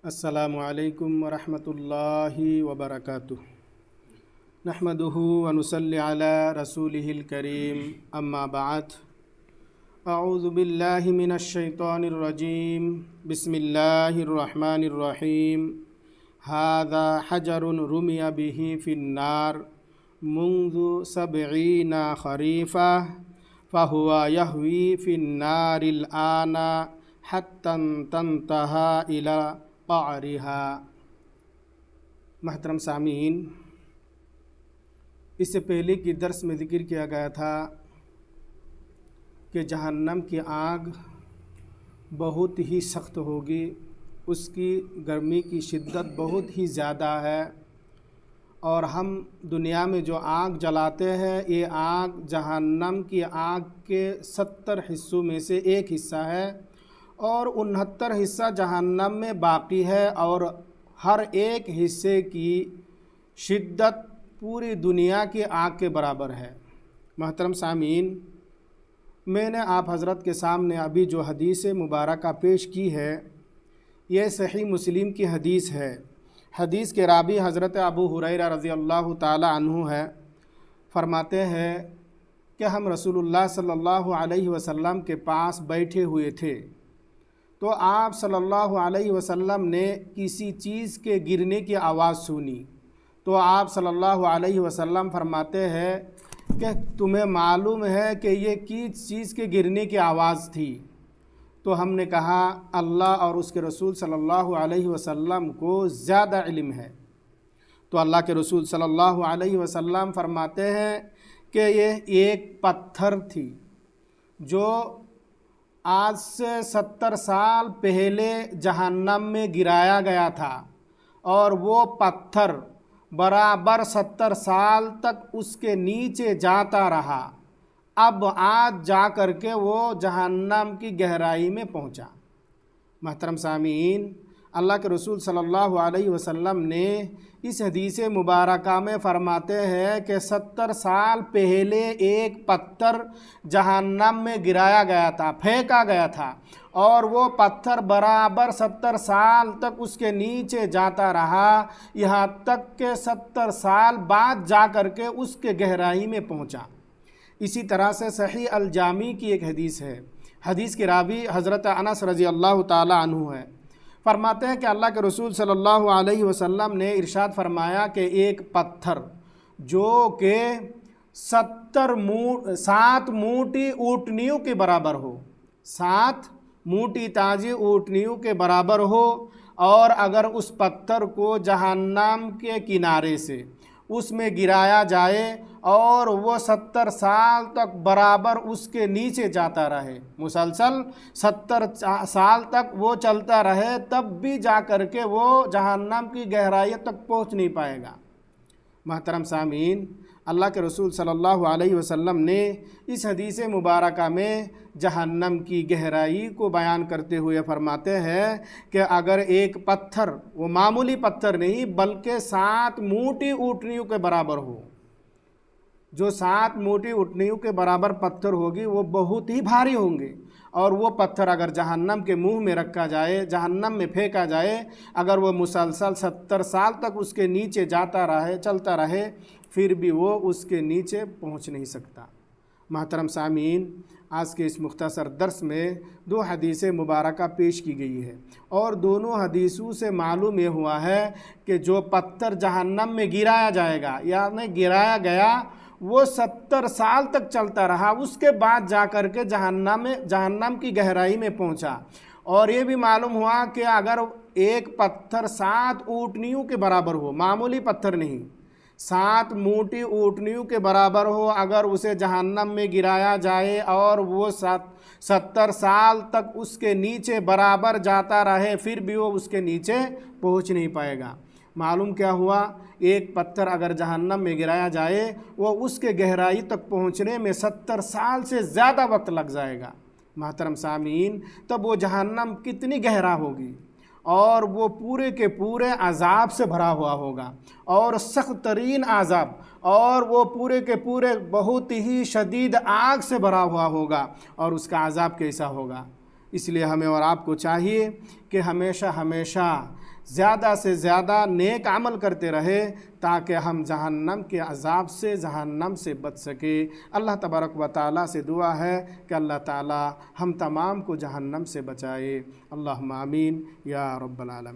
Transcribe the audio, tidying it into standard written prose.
السلام علیکم ورحمۃ اللہ وبرکاتہ۔ نحمدہ ونصلی علی رسولہ الکریم، اما بعد، اعوذ باللہ من الشیطان الرجیم، بسم اللہ الرحمن الرحیم۔ ھذا حجر رمی بہ فی النار منذ 70 خریفا فہو یہوی فی النار الآن حتی تنتہی الی قعرہا۔ محترم سامعین، اس سے پہلے کی درس میں ذکر کیا گیا تھا کہ جہنم کی آگ بہت ہی سخت ہوگی، اس کی گرمی کی شدت بہت ہی زیادہ ہے، اور ہم دنیا میں جو آگ جلاتے ہیں یہ آگ جہنم کی آگ کے 70 حصوں میں سے ایک حصہ ہے، اور 69 حصہ جہنم میں باقی ہے، اور ہر ایک حصے کی شدت پوری دنیا کی آگ کے برابر ہے۔ محترم سامعین، میں نے آپ حضرت کے سامنے ابھی جو حدیث مبارکہ پیش کی ہے یہ صحیح مسلم کی حدیث ہے۔ حدیث کے راوی حضرت ابو ہریرہ رضی اللہ تعالی عنہ ہے۔ فرماتے ہیں کہ ہم رسول اللہ صلی اللہ علیہ وسلم کے پاس بیٹھے ہوئے تھے، تو آپ صلی اللہ علیہ وسلم نے کسی چیز کے گرنے کی آواز سنی، تو آپ صلی اللہ علیہ وسلم فرماتے ہیں کہ تمہیں معلوم ہے کہ یہ کس چیز کے گرنے کی آواز تھی؟ تو ہم نے کہا اللہ اور اس کے رسول صلی اللہ علیہ وسلم کو زیادہ علم ہے۔ تو اللہ کے رسول صلی اللہ علیہ وسلم فرماتے ہیں کہ یہ ایک پتھر تھی جو آج سے 70 سال پہلے جہنم میں گرایا گیا تھا، اور وہ پتھر برابر 70 سال تک اس کے نیچے جاتا رہا، اب آج جا کر کے وہ جہنم کی گہرائی میں پہنچا۔ محترم سامعین، اللہ کے رسول صلی اللہ علیہ وسلم نے اس حدیث مبارکہ میں فرماتے ہیں کہ 70 سال پہلے ایک پتھر جہنم میں گرایا گیا تھا، پھینکا گیا تھا، اور وہ پتھر برابر 70 سال تک اس کے نیچے جاتا رہا، یہاں تک کہ 70 سال بعد جا کر کے اس کے گہرائی میں پہنچا۔ اسی طرح سے صحیح الجامع کی ایک حدیث ہے۔ حدیث کے راوی حضرت انس رضی اللہ تعالی عنہ ہے۔ فرماتے ہیں کہ اللہ کے رسول صلی اللہ علیہ وسلم نے ارشاد فرمایا کہ ایک پتھر جو کہ 7 موٹی اونٹنیوں کے برابر ہو، 7 موٹی تازی اونٹنیوں کے برابر ہو، اور اگر اس پتھر کو جہنم کے کنارے سے اس میں گرایا جائے اور وہ 70 سال تک برابر اس کے نیچے جاتا رہے، مسلسل 70 سال تک وہ چلتا رہے، تب بھی جا کر کے وہ جہنم کی گہرائی تک پہنچ نہیں پائے گا۔ محترم سامعین، اللہ کے رسول صلی اللہ علیہ وسلم نے اس حدیث مبارکہ میں جہنم کی گہرائی کو بیان کرتے ہوئے فرماتے ہیں کہ اگر ایک پتھر، وہ معمولی پتھر نہیں بلکہ 7 موٹی اونٹنیوں کے برابر ہو، جو 7 موٹی اونٹنیوں کے برابر پتھر ہوگی وہ بہت ہی بھاری ہوں گے، اور وہ پتھر اگر جہنم کے منہ میں رکھا جائے، جہنم میں پھینکا جائے، اگر وہ مسلسل 70 سال تک اس کے نیچے جاتا رہے، چلتا رہے، پھر بھی وہ اس کے نیچے پہنچ نہیں سکتا۔ محترم سامعین، آج کے اس مختصر درس میں 2 حدیث مبارکہ پیش کی گئی ہے، اور دونوں حدیثوں سے معلوم یہ ہوا ہے کہ جو پتھر جہنم میں گرایا جائے گا، یعنی گرایا گیا، وہ 70 سال تک چلتا رہا، اس کے بعد جا کر کے جہنم کی گہرائی میں پہنچا۔ اور یہ بھی معلوم ہوا کہ اگر ایک پتھر 7 اونٹنیوں کے برابر ہو، معمولی پتھر نہیں، 7 موٹی اونٹنیوں کے برابر ہو، اگر اسے جہنم میں گرایا جائے اور وہ 70 سال تک اس کے نیچے برابر جاتا رہے، پھر بھی وہ اس کے نیچے پہنچ نہیں پائے گا۔ معلوم کیا ہوا؟ ایک پتھر اگر جہنم میں گرایا جائے، وہ اس کے گہرائی تک پہنچنے میں 70 سال سے زیادہ وقت لگ جائے گا۔ محترم سامعین، تب وہ جہنم کتنی گہرا ہوگی، اور وہ پورے کے پورے عذاب سے بھرا ہوا ہوگا، اور سخت ترین عذاب، اور وہ پورے کے پورے بہت ہی شدید آگ سے بھرا ہوا ہوگا، اور اس کا عذاب کیسا ہوگا۔ اس لیے ہمیں اور آپ کو چاہیے کہ ہمیشہ زیادہ سے زیادہ نیک عمل کرتے رہے تاکہ ہم جہنم کے عذاب سے، جہنم سے بچ سکے۔ اللہ تبارک و تعالیٰ سے دعا ہے کہ اللہ تعالیٰ ہم تمام کو جہنم سے بچائے۔ اللہم آمین یا رب العالمین۔